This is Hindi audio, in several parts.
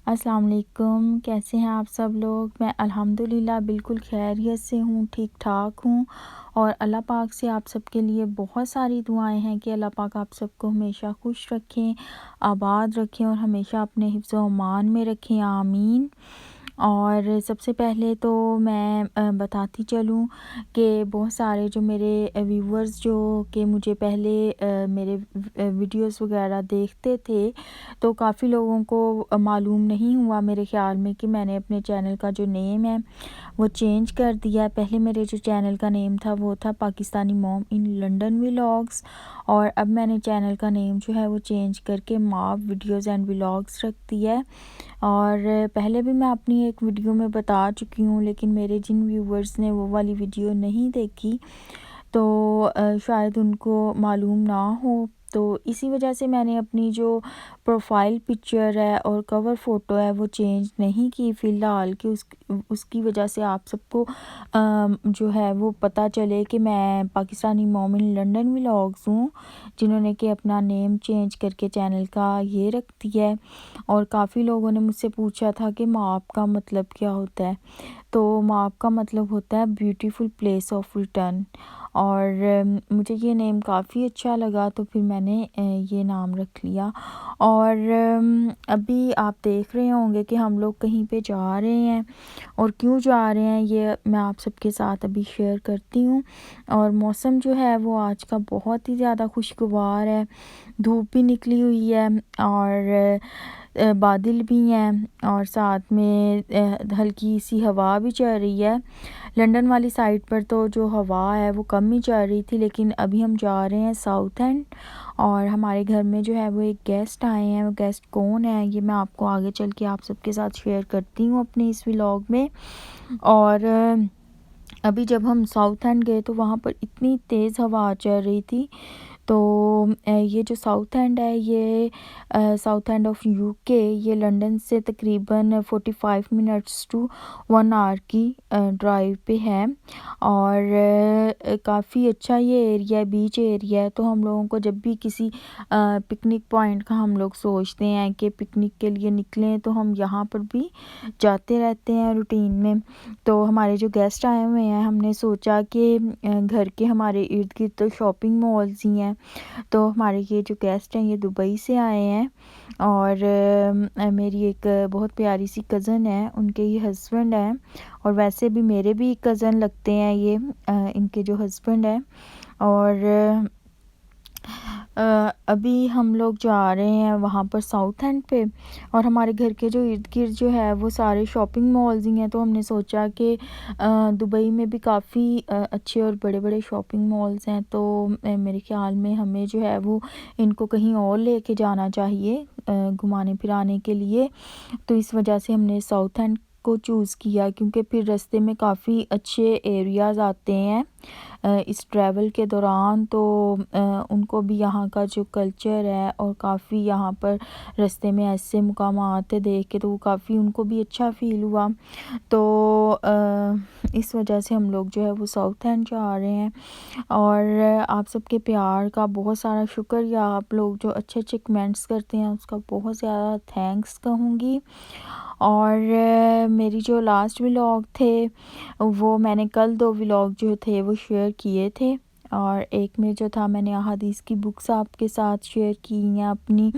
अस्सलाम वालेकुम। कैसे हैं आप सब लोग? मैं अल्हम्दुलिल्लाह बिल्कुल खैरियत से हूँ, ठीक-ठाक हूँ और अल्लाह पाक से आप सबके लिए बहुत सारी दुआएं हैं कि अल्लाह पाक आप सबको हमेशा खुश रखें, आबाद रखें और हमेशा अपने हिफ्ज़ व अमान में रखें, आमीन। और सबसे पहले तो मैं बताती चलूँ कि बहुत सारे जो मेरे व्यूअर्स जो कि मुझे पहले मेरे वीडियोस वगैरह देखते थे, तो काफ़ी लोगों को मालूम नहीं हुआ मेरे ख़्याल में कि मैंने अपने चैनल का जो नेम है वो चेंज कर दिया है। पहले मेरे जो चैनल का नेम था वो था Pakistani mom in London vlogs, और अब मैंने चैनल का नेम जो है वो चेंज करके माव वीडियोज़ एंड व्लॉग्स रख दिया है। और पहले भी मैं अपनी एक वीडियो में बता चुकी हूँ, लेकिन मेरे जिन व्यूवर्स ने वो वाली वीडियो नहीं देखी तो शायद उनको मालूम ना हो, तो इसी वजह से मैंने अपनी जो प्रोफाइल पिक्चर है और कवर फ़ोटो है वो चेंज नहीं की फ़िलहाल, कि उसकी वजह से आप सबको जो है वो पता चले कि मैं Pakistani mom in London vlogs हूँ, जिन्होंने कि अपना नेम चेंज करके चैनल का ये रख दिया है। और काफ़ी लोगों ने मुझसे पूछा था कि माप का मतलब क्या होता है, तो माप का मतलब होता है ब्यूटीफुल प्लेस ऑफ रिटर्न। और मुझे ये नेम काफ़ी अच्छा लगा, तो फिर मैंने ये नाम रख लिया। और अभी आप देख रहे होंगे कि हम लोग कहीं पे जा रहे हैं, और क्यों जा रहे हैं ये मैं आप सबके साथ अभी शेयर करती हूँ। और मौसम जो है वो आज का बहुत ही ज़्यादा खुशगवार है, धूप भी निकली हुई है और बादल भी हैं, और साथ में हल्की सी हवा भी चल रही है। लंदन वाली साइड पर तो जो हवा है वो कम ही चल रही थी, लेकिन अभी हम जा रहे हैं साउथ एंड, और हमारे घर में जो है वो एक गेस्ट आए हैं। वो गेस्ट कौन है ये मैं आपको आगे चल के आप सबके साथ शेयर करती हूँ अपने इस व्लॉग में। और अभी जब हम साउथ एंड गए तो वहाँ पर इतनी तेज़ हवा चल रही थी, तो ये जो साउथ एंड है ये साउथ एंड ऑफ यूके, ये लंदन से तकरीबन 45 मिनट्स टू 1 आवर की ड्राइव पे है। और काफ़ी अच्छा ये एरिया है, बीच एरिया है। तो हम लोगों को जब भी किसी पिकनिक पॉइंट का हम लोग सोचते हैं कि पिकनिक के लिए निकलें, तो हम यहाँ पर भी जाते रहते हैं रूटीन में। तो हमारे जो गेस्ट आए हुए हैं, हमने सोचा कि घर के हमारे इर्द गिर्द तो शॉपिंग मॉल्स ही हैं, तो हमारे ये जो गेस्ट हैं ये दुबई से आए हैं। और मेरी एक बहुत प्यारी सी कज़न है, उनके ये हस्बैंड हैं, और वैसे भी मेरे भी कज़न लगते हैं ये, इनके जो हस्बैंड हैं। और अभी हम लोग जा रहे हैं वहाँ पर साउथ एंड पे, और हमारे घर के जो इर्द गिर्द जो है वो सारे शॉपिंग मॉल्स ही हैं। तो हमने सोचा कि दुबई में भी काफ़ी अच्छे और बड़े बड़े शॉपिंग मॉल्स हैं, तो मेरे ख्याल में हमें जो है वो इनको कहीं और लेके जाना चाहिए घुमाने फिराने के लिए। तो इस वजह से हमने साउथ एंड को चूज़ किया, क्योंकि फिर रास्ते में काफ़ी अच्छे एरियाज़ आते हैं इस ट्रैवल के दौरान। तो उनको भी यहाँ का जो कल्चर है, और काफ़ी यहाँ पर रास्ते में ऐसे मुकामात देख के तो वो काफ़ी उनको भी अच्छा फ़ील हुआ। तो इस वजह से हम लोग जो है वो साउथ एंड जा रहे हैं। और आप सबके प्यार का बहुत सारा शुक्रिया, आप लोग जो अच्छे अच्छे कमेंट्स करते हैं उसका बहुत ज़्यादा थैंक्स कहूँगी। और मेरी जो लास्ट व्लॉग थे वो मैंने कल 2 व्लॉग जो थे वो शेयर किए थे, और एक में जो था मैंने अहादीस की बुक्स आपके साथ शेयर की हैं अपनी,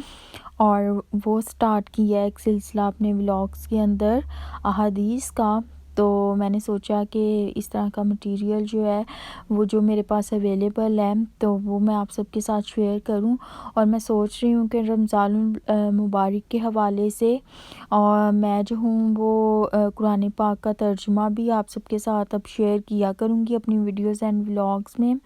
और वो स्टार्ट किया है एक सिलसिला अपने व्लॉग्स के अंदर अहादीस का। तो मैंने सोचा कि इस तरह का मटेरियल जो है वो जो मेरे पास अवेलेबल है तो वो मैं आप सबके साथ शेयर करूं। और मैं सोच रही हूँ कि रमज़ानुल मुबारक के हवाले से और मैं जो हूँ वो कुरान पाक का तर्जुमा भी आप सबके साथ अब शेयर किया करूँगी अपनी वीडियोज़ एंड व्लॉग्स में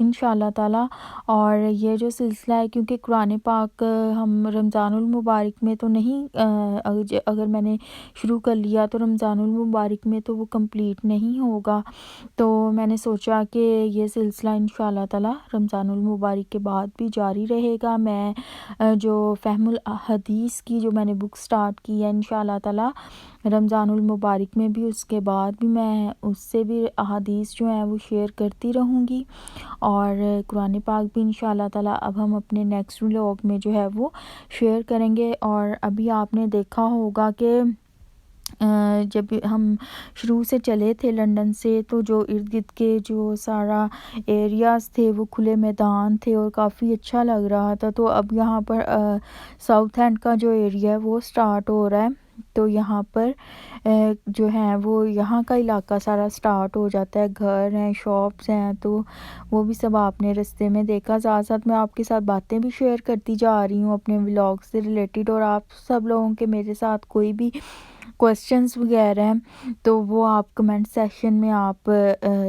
इंशाल्लाह ताला। और ये जो सिलसिला है, क्योंकि कुरान पाक हम रमज़ानुल मुबारक में तो नहीं, अगर मैंने शुरू कर लिया तो रमज़ानुल मुबारक में तो वो कंप्लीट नहीं होगा। तो मैंने सोचा कि ये सिलसिला इंशाअल्लाह ताला रमज़ानुल मुबारक के बाद भी जारी रहेगा। मैं जो फ़हमुल हदीस की जो मैंने बुक स्टार्ट की है इंशाअल्लाह ताला रमज़ानुल मुबारक में भी, उसके बाद भी मैं उससे भी अहादीस जो हैं वो शेयर करती रहूँगी। और कुरान पाक भी इंशाअल्लाह ताला अब हम अपने नेक्स्ट व्लॉग में जो है वो शेयर करेंगे। और अभी आपने देखा होगा कि जब हम शुरू से चले थे लंदन से, तो जो इर्द-गिर्द के जो सारा एरियाज़ थे वो खुले मैदान थे और काफ़ी अच्छा लग रहा था। तो अब यहाँ पर साउथ एंड का जो एरिया है वो स्टार्ट हो रहा है। तो यहाँ पर जो है वो यहाँ का इलाका सारा स्टार्ट हो जाता है, घर हैं, शॉप्स हैं, तो वो भी सब आपने रास्ते में देखा। साथ-साथ मैं आपके साथ बातें भी शेयर करती जा रही हूँ अपने व्लॉग से रिलेटेड। और आप सब लोगों के मेरे साथ कोई भी क्वेश्चंस वगैरह हैं तो वो आप कमेंट सेक्शन में आप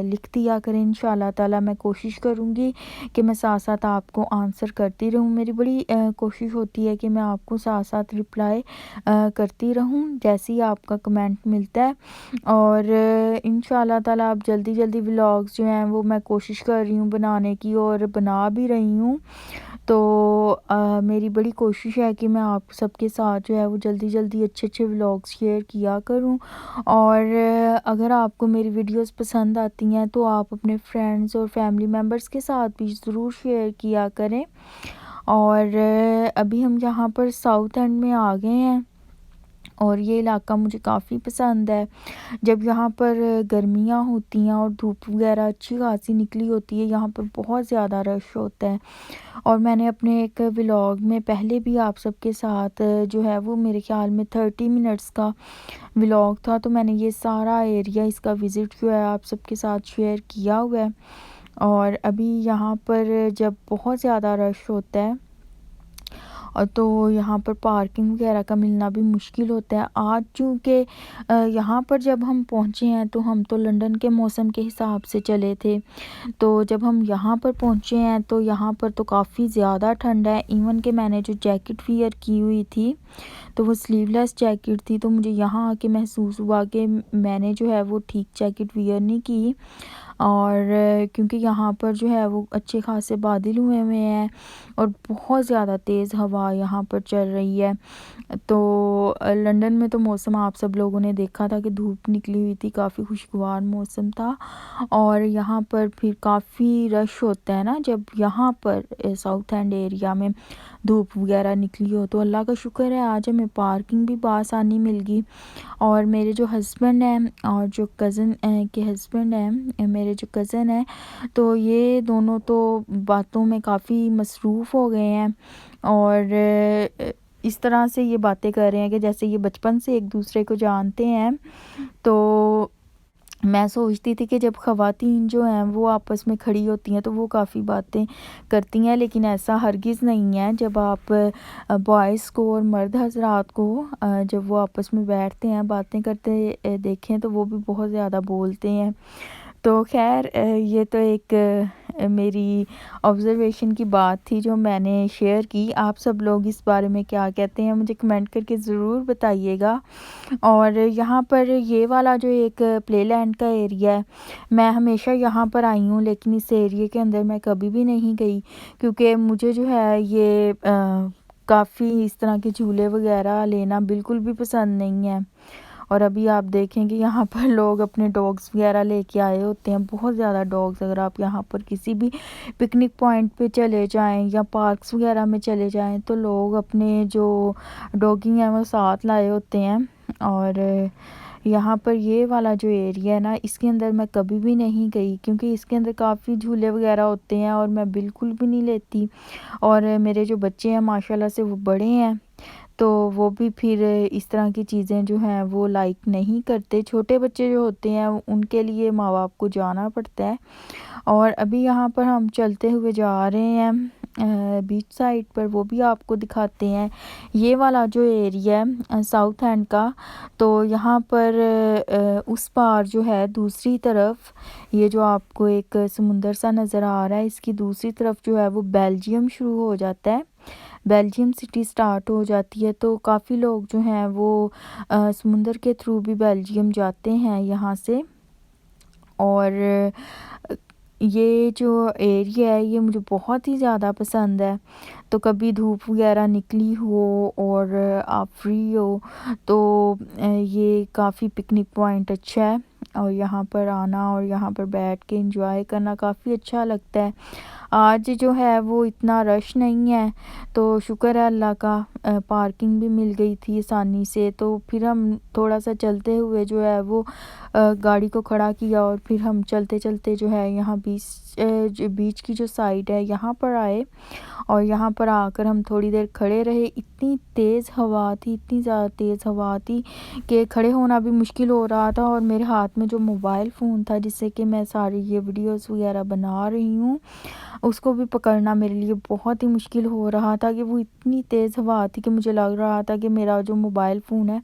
लिख दिया करें। इंशाअल्लाह ताला मैं कोशिश करूँगी कि मैं साथ-साथ आपको आंसर करती रहूँ। मेरी बड़ी कोशिश होती है कि मैं आपको साथ-साथ रिप्लाई करती रहूँ जैसे ही आपका कमेंट मिलता है। और इंशाअल्लाह ताला अब जल्दी-जल्दी व्लॉग्स जो हैं वो मैं कोशिश कर रही हूँ बनाने की और बना भी रही हूँ। तो मेरी बड़ी कोशिश है कि मैं आप सबके साथ जो है वो जल्दी-जल्दी अच्छे-अच्छे व्लॉग्स शेयर किया करूँ। और अगर आपको मेरी वीडियोस पसंद आती हैं तो आप अपने फ्रेंड्स और फैमिली मेम्बर्स के साथ भी ज़रूर शेयर किया करें। और अभी हम यहाँ पर साउथ एंड में आ गए हैं और ये इलाका मुझे काफ़ी पसंद है। जब यहाँ पर गर्मियाँ होती हैं और धूप वगैरह अच्छी खासी निकली होती है, यहाँ पर बहुत ज़्यादा रश होता है। और मैंने अपने एक व्लॉग में पहले भी आप सबके साथ जो है वो मेरे ख़्याल में 30 मिनट्स का व्लॉग था, तो मैंने ये सारा एरिया इसका विज़िट जो है आप सबके साथ शेयर किया हुआ है। और अभी यहाँ पर जब बहुत ज़्यादा रश होता है और तो यहाँ पर पार्किंग वगैरह का मिलना भी मुश्किल होता है। आज चूँकि यहाँ पर जब हम पहुँचे हैं तो हम तो लंदन के मौसम के हिसाब से चले थे। तो जब हम यहाँ पर पहुँचे हैं तो यहाँ पर तो काफ़ी ज़्यादा ठंड है। इवन कि मैंने जो जैकेट वियर की हुई थी तो वो स्लीवलेस जैकेट थी, तो मुझे यहाँ आके महसूस हुआ कि मैंने जो है वो ठीक जैकेट वियर नहीं की। और क्योंकि यहाँ पर जो है वो अच्छे खासे बादल हुए हुए हैं और बहुत ज़्यादा तेज़ हवा यहाँ पर चल रही है। तो लंदन में तो मौसम आप सब लोगों ने देखा था कि धूप निकली हुई थी, काफ़ी खुशगवार मौसम था। और यहाँ पर फिर काफ़ी रश होता है ना जब यहाँ पर साउथ एंड एरिया में धूप वगैरह निकली हो। तो अल्लाह का शुक्र है आज हमें पार्किंग भी बआसानी मिल गई। और मेरे जो हस्बैंड हैं और जो कज़न के हस्बैंड हैं, मेरे जो कज़न हैं, तो ये दोनों तो बातों में काफ़ी मसरूफ़ हो गए हैं। और इस तरह से ये बातें कर रहे हैं कि जैसे ये बचपन से एक दूसरे को जानते हैं। तो मैं सोचती थी कि जब ख़वातीन जो हैं वो आपस में खड़ी होती हैं तो वो काफ़ी बातें करती हैं, लेकिन ऐसा हरगिज़ नहीं है। जब आप बॉयज़ को और मर्द हज़रात को जब वो आपस में बैठते हैं बातें करते देखें तो वो भी बहुत ज़्यादा बोलते हैं। तो ख़ैर ये तो एक मेरी ऑब्ज़र्वेशन की बात थी जो मैंने शेयर की। आप सब लोग इस बारे में क्या कहते हैं मुझे कमेंट करके ज़रूर बताइएगा। और यहाँ पर ये वाला जो एक प्लेलैंड का एरिया है, मैं हमेशा यहाँ पर आई हूँ लेकिन इस एरिया के अंदर मैं कभी भी नहीं गई, क्योंकि मुझे जो है ये काफ़ी इस तरह के झूले वगैरह लेना बिल्कुल भी पसंद नहीं है। और अभी आप देखें कि यहाँ पर लोग अपने डॉग्स वगैरह लेके आए होते हैं, बहुत ज़्यादा डॉग्स। अगर आप यहाँ पर किसी भी पिकनिक पॉइंट पे चले जाएं या पार्क्स वगैरह में चले जाएं तो लोग अपने जो डॉगी हैं वो साथ लाए होते हैं। और यहाँ पर ये वाला जो एरिया है ना इसके अंदर मैं कभी भी नहीं गई, क्योंकि इसके अंदर काफ़ी झूले वगैरह होते हैं और मैं बिल्कुल भी नहीं लेती। और मेरे जो बच्चे हैं माशाल्लाह से वो बड़े हैं, तो वो भी फिर इस तरह की चीज़ें जो हैं वो लाइक नहीं करते। छोटे बच्चे जो होते हैं उनके लिए माँ बाप को जाना पड़ता है। और अभी यहाँ पर हम चलते हुए जा रहे हैं बीच साइड पर, वो भी आपको दिखाते हैं। ये वाला जो एरिया है साउथ एंड का, तो यहाँ पर उस पार जो है दूसरी तरफ ये जो आपको एक समुंदर सा नज़र आ रहा है, इसकी दूसरी तरफ जो है वो बेल्जियम शुरू हो जाता है। बेल्जियम सिटी स्टार्ट हो जाती है। तो काफ़ी लोग जो हैं वो समुंदर के थ्रू भी बेल्जियम जाते हैं यहाँ से। और ये जो एरिया है ये मुझे बहुत ही ज़्यादा पसंद है। तो कभी धूप वगैरह निकली हो और आप फ्री हो तो ये काफ़ी पिकनिक पॉइंट अच्छा है, और यहाँ पर आना और यहाँ पर बैठ के एंजॉय करना काफ़ी अच्छा लगता है। आज जो है वो इतना रश नहीं है, तो शुक्र है अल्लाह का, पार्किंग भी मिल गई थी आसानी से। तो फिर हम थोड़ा सा चलते हुए जो है वो गाड़ी को खड़ा किया और फिर हम चलते चलते जो है यहाँ बीच की जो साइड है यहाँ पर आए। और यहाँ पर आकर हम थोड़ी देर खड़े रहे। इतनी तेज़ हवा थी, इतनी ज़्यादा तेज़ हवा थी कि खड़े होना भी मुश्किल हो रहा था। और मेरे हाथ में जो मोबाइल फ़ोन था जिससे कि मैं सारी ये वीडियोस वगैरह बना रही हूँ, उसको भी पकड़ना मेरे लिए बहुत ही मुश्किल हो रहा था कि वो इतनी तेज़ हवा थी कि मुझे लग रहा था कि मेरा जो मोबाइल फ़ोन है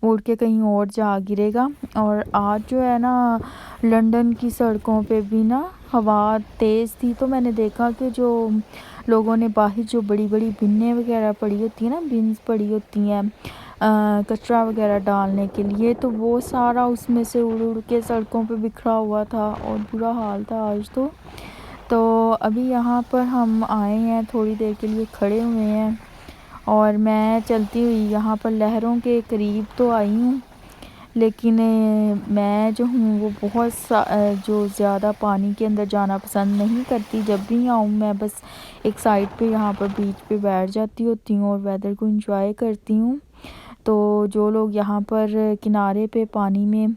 वो उड़ के कहीं और जा गिरेगा। और आज जो है ना लंदन की सड़कों पे भी ना हवा तेज़ थी, तो मैंने देखा कि जो लोगों ने बाहर जो बड़ी बड़ी बिन्ने वगैरह पड़ी होती हैं ना, बिन्स पड़ी होती हैं कचरा वगैरह डालने के लिए, तो वो सारा उसमें से उड़ उड़ के सड़कों पे बिखरा हुआ था और बुरा हाल था आज तो अभी यहाँ पर हम आए हैं, थोड़ी देर के लिए खड़े हुए हैं और मैं चलती हुई यहाँ पर लहरों के करीब तो आई हूँ, लेकिन मैं जो हूँ वो जो ज़्यादा पानी के अंदर जाना पसंद नहीं करती। जब भी आऊँ मैं बस एक साइड पे यहाँ पर बीच पे बैठ जाती होती हूँ और वेदर को एंजॉय करती हूँ। तो जो लोग यहाँ पर किनारे पे पानी में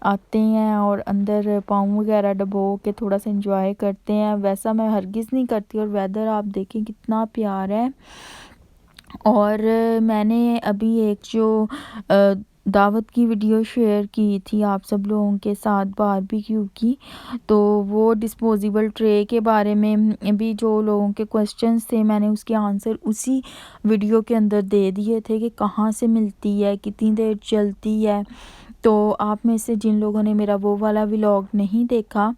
आते हैं और अंदर पाँव वगैरह डुबो के थोड़ा सा एंजॉय करते हैं, वैसा मैं हरगिज़ नहीं करती। और वेदर आप देखें कितना प्यारा है। और मैंने अभी एक जो दावत की वीडियो शेयर की थी आप सब लोगों के साथ बारबेक्यू की, तो वो डिस्पोजेबल ट्रे के बारे में भी जो लोगों के क्वेश्चंस थे मैंने उसके आंसर उसी वीडियो के अंदर दे दिए थे कि कहाँ से मिलती है, कितनी देर चलती है। तो आप में से जिन लोगों ने मेरा वो वाला व्लॉग नहीं देखा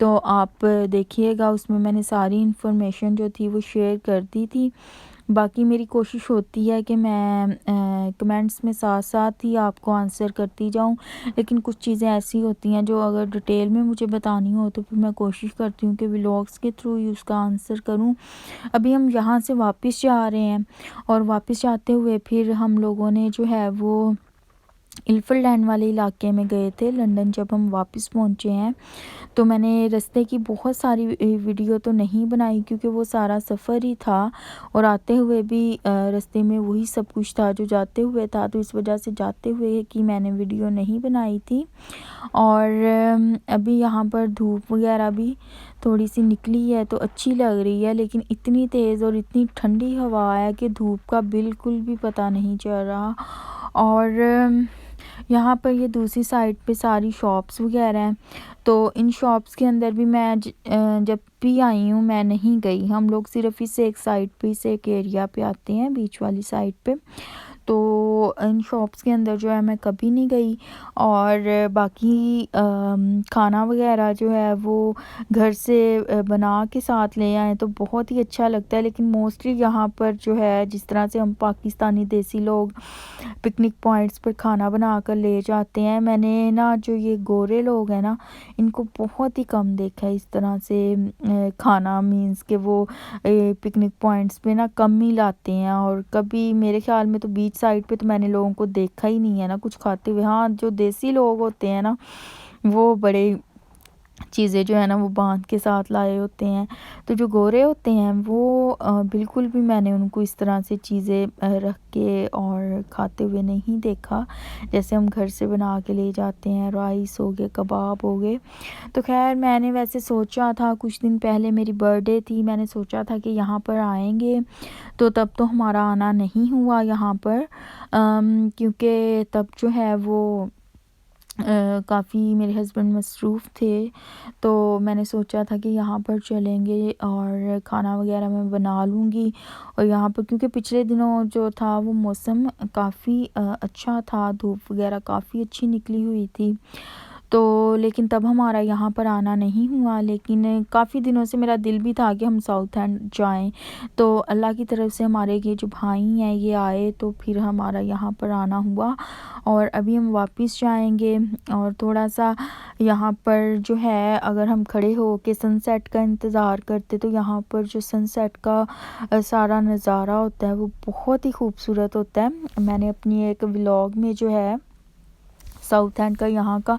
तो आप देखिएगा, उसमें मैंने सारी इन्फॉर्मेशन जो थी वो शेयर कर दी थी। बाकी मेरी कोशिश होती है कि मैं कमेंट्स में साथ साथ ही आपको आंसर करती जाऊं, लेकिन कुछ चीज़ें ऐसी होती हैं जो अगर डिटेल में मुझे बतानी हो तो फिर मैं कोशिश करती हूँ कि व्लॉग्स के थ्रू ही उसका आंसर करूँ। अभी हम यहाँ से वापस जा रहे हैं और वापस जाते हुए फिर हम लोगों ने जो है वो इल्फरलैंड वाले इलाके में गए थे। लंदन जब हम वापस पहुँचे हैं तो मैंने रास्ते की बहुत सारी वीडियो तो नहीं बनाई क्योंकि वो सारा सफ़र ही था और आते हुए भी रास्ते में वही सब कुछ था जो जाते हुए था, तो इस वजह से जाते हुए कि मैंने वीडियो नहीं बनाई थी। और अभी यहाँ पर धूप वगैरह भी थोड़ी सी निकली है तो अच्छी लग रही है, लेकिन इतनी तेज़ और इतनी ठंडी हवा है कि धूप का बिल्कुल भी पता नहीं चल रहा। और यहाँ पर ये दूसरी साइड पे सारी शॉप्स वगैरह हैं, तो इन शॉप्स के अंदर भी मैं जब भी आई हूँ मैं नहीं गई। हम लोग सिर्फ इस एक साइड पे, इस एक एरिया पे आते हैं बीच वाली साइड पे, तो इन शॉप्स के अंदर जो है मैं कभी नहीं गई। और बाकी खाना वगैरह जो है वो घर से बना के साथ ले आए तो बहुत ही अच्छा लगता है। लेकिन मोस्टली यहाँ पर जो है जिस तरह से हम पाकिस्तानी देसी लोग पिकनिक पॉइंट्स पर खाना बना कर ले जाते हैं, मैंने ना जो ये गोरे लोग हैं ना इनको बहुत ही कम देखा है इस तरह से खाना, मीन्स के वो पिकनिक पॉइंट्स पे ना कम ही लाते हैं। और कभी मेरे ख्याल में तो बीच साइड पे तो मैंने लोगों को देखा ही नहीं है ना कुछ खाते हुए। हाँ, जो देसी लोग होते हैं ना वो बड़े चीज़ें जो है ना वो बांध के साथ लाए होते हैं, तो जो गोरे होते हैं वो बिल्कुल भी मैंने उनको इस तरह से चीज़ें रख के और खाते हुए नहीं देखा जैसे हम घर से बना के ले जाते हैं। राइस हो गए, कबाब हो गए। तो खैर मैंने वैसे सोचा था, कुछ दिन पहले मेरी बर्थडे थी, मैंने सोचा था कि यहाँ पर आएंगे, तो तब तो हमारा आना नहीं हुआ यहाँ पर क्योंकि तब जो है वो काफ़ी मेरे हस्बैंड मसरूफ़ थे। तो मैंने सोचा था कि यहाँ पर चलेंगे और खाना वगैरह मैं बना लूँगी। और यहाँ पर क्योंकि पिछले दिनों जो था वो मौसम काफ़ी अच्छा था, धूप वगैरह काफ़ी अच्छी निकली हुई थी, तो लेकिन तब हमारा यहाँ पर आना नहीं हुआ, लेकिन काफ़ी दिनों से मेरा दिल भी था कि हम साउथ एंड जाएं। तो अल्लाह की तरफ से हमारे ये जो भाई हैं ये आए, तो फिर हमारा यहाँ पर आना हुआ और अभी हम वापस जाएंगे। और थोड़ा सा यहाँ पर जो है, अगर हम खड़े हो के सनसेट का इंतज़ार करते तो यहाँ पर जो सनसेट का सारा नज़ारा होता है वो बहुत ही खूबसूरत होता है। मैंने अपनी एक व्लॉग में जो है साउथ एंड का यहाँ का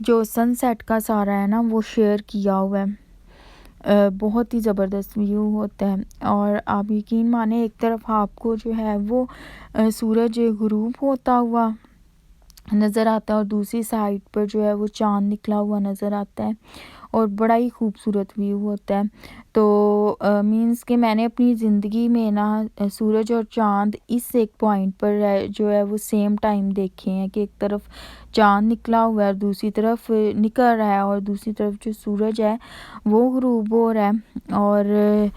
जो सनसेट का सारा है ना वो शेयर किया हुआ है। बहुत ही ज़बरदस्त व्यू होता है। और आप यकीन माने, एक तरफ आपको जो है वो सूरज गुरूब होता हुआ नज़र आता है और दूसरी साइड पर जो है वो चाँद निकला हुआ नज़र आता है और बड़ा ही खूबसूरत व्यू होता है। तो मींस कि मैंने अपनी ज़िंदगी में ना सूरज और चाँद इस एक पॉइंट पर जो है वो सेम टाइम देखे हैं कि एक तरफ चाँद निकला हुआ है और दूसरी तरफ निकल रहा है और दूसरी तरफ जो सूरज है वो ग़ुरूब हो रहा है। और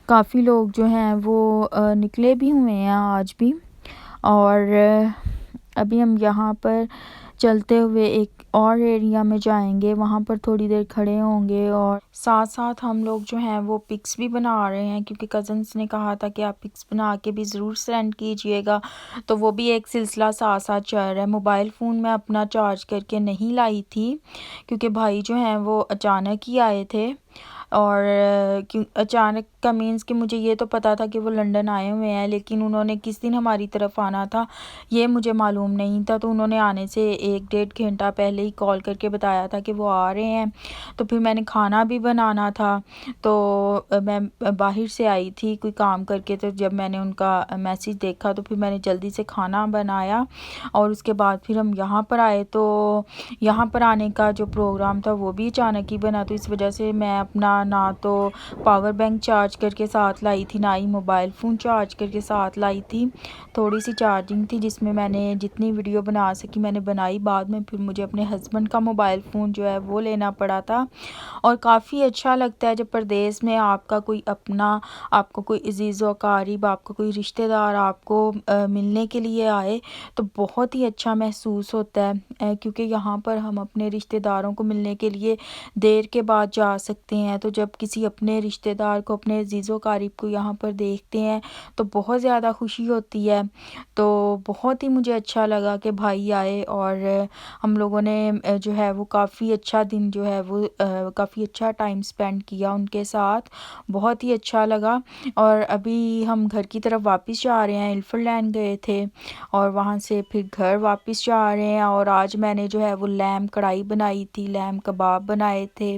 काफ़ी लोग जो हैं वो निकले भी हुए हैं आज भी। और अभी हम यहाँ पर चलते हुए एक और एरिया में जाएंगे, वहाँ पर थोड़ी देर खड़े होंगे और साथ साथ हम लोग जो हैं वो पिक्स भी बना रहे हैं, क्योंकि कज़न्स ने कहा था कि आप पिक्स बना के भी ज़रूर सेंड कीजिएगा। तो वो भी एक सिलसिला साथ साथ चल रहा है। मोबाइल फ़ोन में अपना चार्ज करके नहीं लाई थी, क्योंकि भाई जो हैं वो अचानक ही आए थे। और क्यों अचानक का मीन्स कि मुझे ये तो पता था कि वो लंदन आए हुए हैं, लेकिन उन्होंने किस दिन हमारी तरफ आना था ये मुझे मालूम नहीं था। तो उन्होंने आने से 1-1.5 घंटा पहले ही कॉल करके बताया था कि वो आ रहे हैं। तो फिर मैंने खाना भी बनाना था, तो मैं बाहर से आई थी कोई काम करके। तो जब मैंने उनका मैसेज देखा तो फिर मैंने जल्दी से खाना बनाया और उसके बाद फिर हम यहाँ पर आए। तो यहाँ पर आने का जो प्रोग्राम था वो भी अचानक ही बना, तो इस वजह से मैं अपना ना तो पावर बैंक चार्ज करके साथ लाई थी, ना ही मोबाइल फ़ोन चार्ज करके साथ लाई थी। थोड़ी सी चार्जिंग थी जिसमें मैंने जितनी वीडियो बना सकी मैंने बनाई। बाद में फिर मुझे अपने हस्बैंड का मोबाइल फ़ोन जो है वो लेना पड़ा था। और काफ़ी अच्छा लगता है जब परदेश में आपका कोई अपना, आपको कोई अजीज़ व क़रीब, आपको कोई रिश्तेदार आपको मिलने के लिए आए, तो बहुत ही अच्छा महसूस होता है। क्योंकि यहाँ पर हम अपने रिश्तेदारों को मिलने के लिए देर के बाद जा सकते हैं। तो जब किसी अपने रिश्तेदार को, अपने अजीज़ व क़रीब को यहाँ पर देखते हैं तो बहुत ज़्यादा खुशी होती है। तो बहुत ही मुझे अच्छा लगा कि भाई आए और हम लोगों ने जो है वो काफ़ी अच्छा दिन जो है वो काफ़ी अच्छा टाइम स्पेंड किया उनके साथ, बहुत ही अच्छा लगा। और अभी हम घर की तरफ वापस जा रहे हैं। इल्फरलैंड गए थे और वहाँ से फिर घर वापस जा रहे हैं। और आज मैंने जो है वो लैम कढ़ाई बनाई थी, लैम कबाब बनाए थे,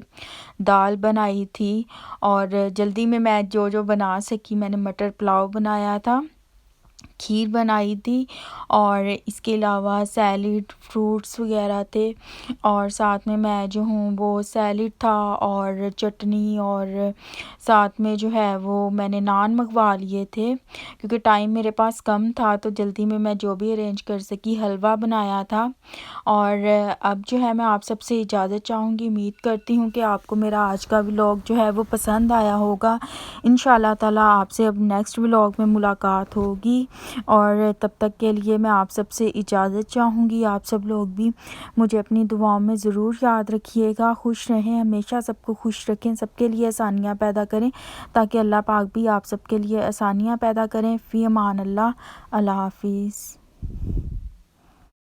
दाल बनाई थी और जल्दी में मैं जो जो बना सकी मैंने मटर पुलाव बनाया था, खीर बनाई थी और इसके अलावा सैलेड, फ्रूट्स वगैरह थे। और साथ में मैं जो हूँ वो सैलेड था और चटनी, और साथ में जो है वो मैंने नान मंगवा लिए थे क्योंकि टाइम मेरे पास कम था। तो जल्दी में मैं जो भी अरेंज कर सकी, हलवा बनाया था। और अब जो है मैं आप सबसे इजाज़त चाहूँगी। उम्मीद करती हूँ कि आपको मेरा आज का व्लॉग जो है वो पसंद आया होगा। इंशाल्लाह ताला आपसे अब नेक्स्ट व्लॉग में मुलाकात होगी और तब तक के लिए मैं आप सबसे इजाज़त चाहूँगी। आप सब लोग भी मुझे अपनी दुआओं में ज़रूर याद रखिएगा। खुश रहें, हमेशा सबको खुश रखें, सबके लिए आसानियाँ पैदा करें ताकि अल्लाह पाक भी आप सबके लिए आसानियाँ पैदा करें। फ़ी अमान अल्लाह। अल्लाह हाफ़िज़।